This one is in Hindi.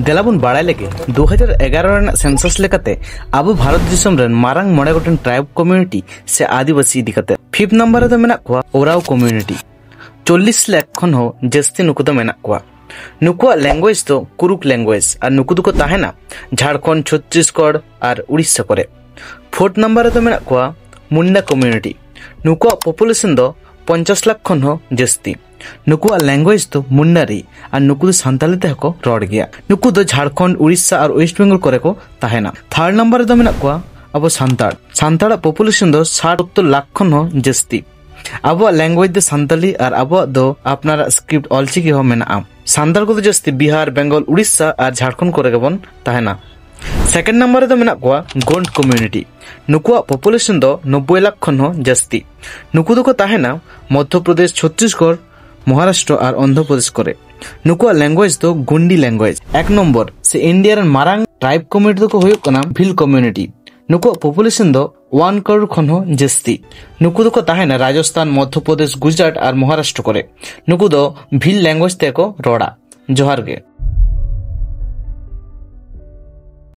देलाबन बाड़ाय लेगे 2011 सेंसस लेकाते अब भारत दिसम रेन मारांग मोड़े गोटेन ट्राइब कम्युनिटी से आदिवासी दिखाते 5th नंबर रे मेना कोआ ओराव कम्युनिटी 40 लाख खन हो जस्ती नुकु दो मेना कोआ नुकुआ लैंग्वेज तो कुरुक लैंग्वेज और नुकु दुको ताहेना झारखंड छत्तीसगढ़ और उड़ीसा करे 4th नंबर रे मेना कोआ मुंडा कम्युनिटी नुकुआ पॉपुलेशन दो 50 लाख खन हो जस्ती नुकुआ लैंग्वेज तो मुंडारी और नुकु सानताली ते को रड़ गया नुकु दो झारखंड उड़ीसा और वेस्ट बेंगल करे को ताहेना 3rd नंबर रे मेना कोआ अब सानताड़ पॉपुलेशन दो 60-70 लाख खन हो जस्ती अब लैंग्वेज दो सानताली और अब दो अपना स्क्रिप्ट ऑलचिकी हो मेना सानताड़ को जस्ती बिहार बेंगल उड़ीसा और झारखंड करे गबन ताहेना 2nd नंबर रे मेना कोआ गोंड कम्युनिटी नुकुआ पॉपुलेशन दो 90 लाख खन हो जस्ती नुकु दो को ताहेना मध्य प्रदेश छत्तीसगढ़ महाराष्ट्र और आंध्र प्रदेश करे नुकुआ लैंग्वेज तो गुंडी लैंग्वेज 1 नंबर से इंडिया मारांग ट्राइब कम्युनिटी को हुयो कना भिल कम्युनिटी नुकुआ पॉपुलेशन दो 1 करोड़ खन हो जस्ती नुकु दो को ताहेना राजस्थान मध्य प्रदेश गुजरात और महाराष्ट्र करे नुकु दो भिल लैंग्वेज ते को रोड़ा जोहार गे।